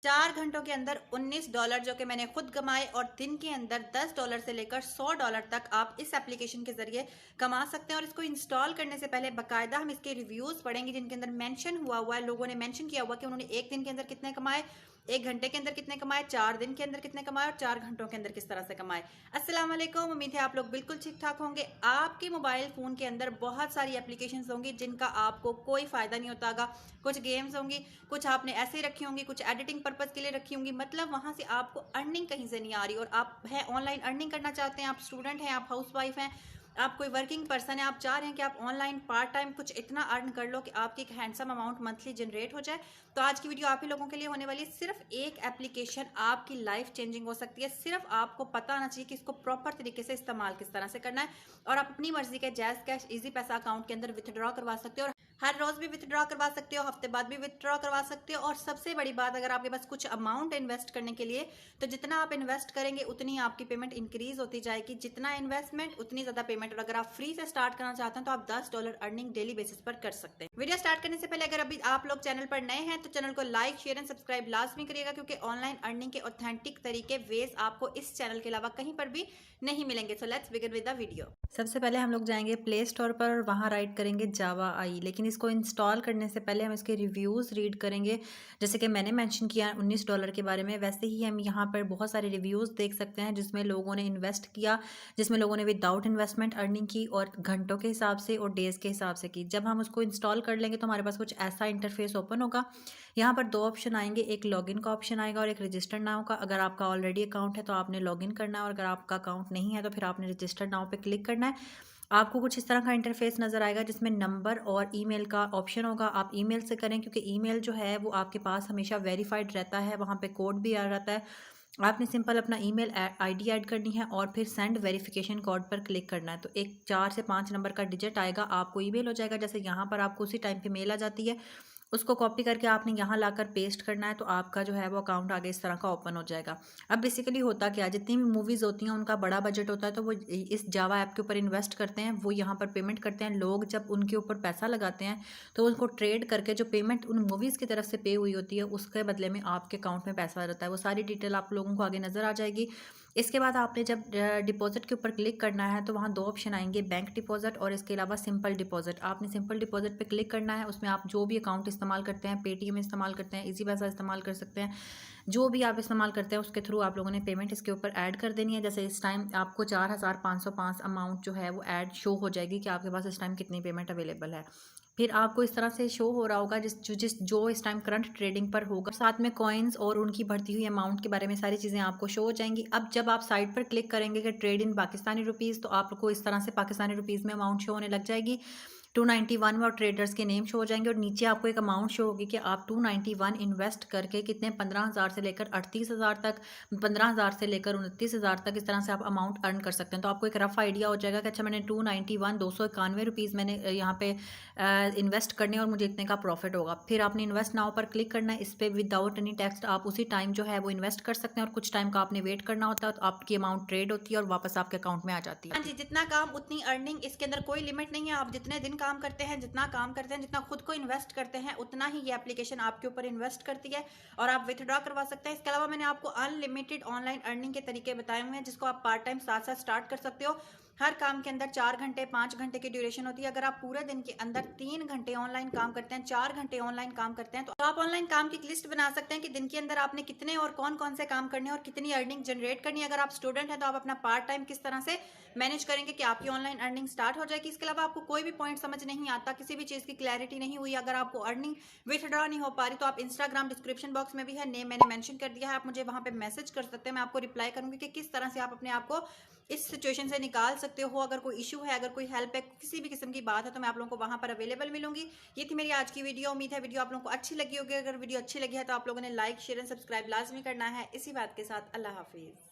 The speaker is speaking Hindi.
4 घंटों के अंदर $19 जो कि मैंने खुद कमाए, और दिन के अंदर $10 से लेकर $100 तक आप इस एप्लीकेशन के जरिए कमा सकते हैं। और इसको इंस्टॉल करने से पहले बाकायदा हम इसके रिव्यूज पढ़ेंगे, जिनके अंदर मेंशन हुआ है, लोगों ने मेंशन किया हुआ कि उन्होंने एक दिन के अंदर कितने कमाए, 1 घंटे के अंदर कितने कमाए, 4 दिन के अंदर कितने कमाए, और 4 घंटों के अंदर किस तरह से कमाए। अस्सलाम वालेकुम, उम्मीद है आप लोग बिल्कुल ठीक ठाक होंगे। आपके मोबाइल फोन के अंदर बहुत सारी एप्लीकेशन होंगी जिनका आपको कोई फायदा नहीं होता। कुछ गेम्स होंगी, कुछ आपने ऐसे ही रखी होंगी, कुछ एडिटिंग पर्पज के लिए रखी होंगी, मतलब वहां से आपको अर्निंग कहीं से नहीं आ रही, और आप है ऑनलाइन अर्निंग करना चाहते हैं, आप स्टूडेंट हैं, आप हाउसवाइफ हैं, आप कोई वर्किंग पर्सन है, आप चाह रहे हैं कि आप ऑनलाइन पार्ट टाइम कुछ इतना अर्न कर लो कि आपकी एक हैंडसम अमाउंट मंथली जनरेट हो जाए। तो आज की वीडियो आप ही लोगों के लिए होने वाली है। सिर्फ एक एप्लीकेशन आपकी लाइफ चेंजिंग हो सकती है। सिर्फ आपको पता होना चाहिए कि इसको प्रॉपर तरीके से इस्तेमाल किस तरह से करना है, और आप अपनी मर्जी के जैज़ कैश इजी पैसा अकाउंट के अंदर विथड्रॉ करवा सकते हो, और हर रोज भी विथड्रॉ करवा सकते हो, हफ्ते बाद भी विथड्रॉ करवा सकते हो। और सबसे बड़ी बात, अगर आपके पास कुछ अमाउंट इन्वेस्ट करने के लिए, तो जितना आप इन्वेस्ट करेंगे उतनी आपकी पेमेंट इंक्रीज होती जाएगी, जितना इन्वेस्टमेंट उतनी ज्यादा पेमेंट। और अगर आप फ्री से स्टार्ट करना चाहते हैं तो आप $10 अर्निंग डेली बेसिस पर कर सकते हैं। वीडियो स्टार्ट करने से पहले अगर अभी आप लोग चैनल पर नए हैं तो चैनल को लाइक शेयर एंड सब्सक्राइब लाजमी करिएगा, क्योंकि ऑनलाइन अर्निंग के ऑथेंटिक तरीके वेज आपको इस चैनल के अलावा कहीं पर भी नहीं मिलेंगे। So let's begin with the video. सबसे पहले हम लोग जाएंगे प्ले स्टोर पर और वहाँ राइट करेंगे जावा आई, लेकिन इसको इंस्टॉल करने से पहले हम इसके रिव्यूज़ रीड करेंगे। जैसे कि मैंने मेंशन किया $19 के बारे में, वैसे ही हम यहाँ पर बहुत सारे रिव्यूज़ देख सकते हैं जिसमें लोगों ने इन्वेस्ट किया, जिसमें लोगों ने विदाउट इन्वेस्टमेंट अर्निंग की, और घंटों के हिसाब से और डेज़ के हिसाब से की। जब हम उसको इंस्टॉल कर लेंगे तो हमारे पास कुछ ऐसा इंटरफेस ओपन होगा। यहाँ पर दो ऑप्शन आएंगे, एक लॉगिन का ऑप्शन आएगा और एक रजिस्टर नाउ का। अगर आपका ऑलरेडी अकाउंट है तो आपने लॉगिन करना है, और अगर आपका अकाउंट नहीं है तो फिर आपने रजिस्टर नाउ पे क्लिक करना है। आपको कुछ इस तरह का इंटरफेस नज़र आएगा जिसमें नंबर और ईमेल का ऑप्शन होगा। आप ईमेल से करें, क्योंकि ईमेल जो है वो आपके पास हमेशा वेरीफाइड रहता है, वहाँ पे कोड भी आ जाता है। आपने सिंपल अपना ईमेल आईडी ऐड करनी है और फिर सेंड वेरिफिकेशन कोड पर क्लिक करना है। तो एक 4 से 5 नंबर का डिजिट आएगा, आपको ईमेल हो जाएगा। जैसे यहाँ पर आपको उसी टाइम पे मेल आ जाती है, उसको कॉपी करके आपने यहाँ लाकर पेस्ट करना है, तो आपका जो है वो अकाउंट आगे इस तरह का ओपन हो जाएगा। अब बेसिकली होता क्या है, जितनी भी मूवीज़ होती हैं उनका बड़ा बजट होता है, तो वो इस जावा ऐप के ऊपर इन्वेस्ट करते हैं, वो यहाँ पर पेमेंट करते हैं। लोग जब उनके ऊपर पैसा लगाते हैं तो उनको ट्रेड करके जो पेमेंट उन मूवीज़ की तरफ से पे हुई होती है उसके बदले में आपके अकाउंट में पैसा आ जाता है। वो सारी डिटेल आप लोगों को आगे नज़र आ जाएगी। इसके बाद आपने जब डिपॉजिट के ऊपर क्लिक करना है तो वहाँ दो ऑप्शन आएंगे, बैंक डिपॉजिट और इसके अलावा सिंपल डिपॉजिट। आपने सिंपल डिपॉजिट पे क्लिक करना है। उसमें आप जो भी अकाउंट इस्तेमाल करते हैं, पेटीएम इस्तेमाल करते हैं, इजी पैसा इस्तेमाल कर सकते हैं, जो भी आप इस्तेमाल करते हैं उसके थ्रू आप लोगों ने पेमेंट इसके ऊपर ऐड कर देनी है। जैसे इस टाइम आपको 4505 अमाउंट जो है वो ऐड शो हो जाएगी कि आपके पास इस टाइम कितनी पेमेंट अवेलेबल है। फिर आपको इस तरह से शो हो रहा होगा जो इस टाइम करंट ट्रेडिंग पर होगा, साथ में कॉइन्स और उनकी बढ़ती हुई अमाउंट के बारे में सारी चीज़ें आपको शो हो जाएंगी। अब जब आप साइड पर क्लिक करेंगे कि ट्रेड इन पाकिस्तानी रुपीज़, तो आपको इस तरह से पाकिस्तानी रुपीज़ में अमाउंट शो होने लग जाएगी। 291 में और ट्रेडर्स के नेम शो हो जाएंगे, और नीचे आपको एक अमाउंट शो होगी कि आप 291 इन्वेस्ट करके कितने 15,000 से लेकर 38,000 तक, 15,000 से लेकर 29,000 तक इस तरह से आप अमाउंट अर्न कर सकते हैं। तो आपको एक रफ आइडिया हो जाएगा कि अच्छा मैंने 291 ₹291 मैंने यहाँ पे इन्वेस्ट करने और मुझे इतने का प्रॉफिट होगा। फिर आपने इन्वेस्ट नाउ पर क्लिक करना है। इस पर विदाउट एनी टेक्स्ट आप उसी टाइम जो है वो इन्वेस्ट कर सकते हैं, और कुछ टाइम का आपने वेट करना होता है, तो आपकी अमाउंट ट्रेड होती है और वापस आपके अकाउंट में आ जाती है। हाँ जी, जितना काम उतनी अर्निंग, इसके अंदर कोई लिमिट नहीं है। आप जितने दिन काम करते हैं, जितना काम करते हैं, जितना खुद को इन्वेस्ट करते हैं, उतना ही ये एप्लीकेशन आपके ऊपर इन्वेस्ट करती है, और आप विथड्रॉ करवा सकते हैं। इसके अलावा मैंने आपको अनलिमिटेड ऑनलाइन अर्निंग के तरीके बताए हुए हैं, जिसको आप पार्ट टाइम साथ साथ स्टार्ट कर सकते हो। हर काम के अंदर 4 घंटे 5 घंटे की ड्यूरेशन होती है। अगर आप पूरे दिन के अंदर 3 घंटे ऑनलाइन काम करते हैं, 4 घंटे ऑनलाइन काम करते हैं, तो आप ऑनलाइन काम की लिस्ट बना सकते हैं कि दिन के अंदर आपने कितने और कौन कौन से काम करने और कितनी अर्निंग जनरेट करनी है। अगर आप स्टूडेंट हैं तो आप अपना पार्ट टाइम किस तरह से मैनेज करेंगे कि आपकी ऑनलाइन अर्निंग स्टार्ट हो जाएगी। इसके अलावा आपको कोई भी पॉइंट समझ नहीं आता, किसी भी चीज़ की क्लैरिटी नहीं हुई, अगर आपको अर्निंग विथड्रॉ नहीं हो पा रही, तो आप इंस्टाग्राम डिस्क्रिप्शन बॉक्स में भी है, नेम मैंने मेंशन कर दिया है, आप मुझे वहां पे मैसेज कर सकते हैं। मैं आपको रिप्लाई करूंगी कि किस तरह से आप अपने आप को इस सिचुएशन से निकाल सकते हो। अगर कोई इशू है, अगर कोई हेल्प है, किसी भी किस्म की बात है, तो मैं आप लोगों को वहां पर अवेलेबल मिलूंगी। ये थी मेरी आज की वीडियो। उम्मीद है वीडियो आप लोगों को अच्छी लगी होगी। अगर वीडियो अच्छी लगी है तो आप लोगों ने लाइक शेयर एंड सब्सक्राइब लाजमी करना है। इसी बात के साथ अल्लाह हाफिज।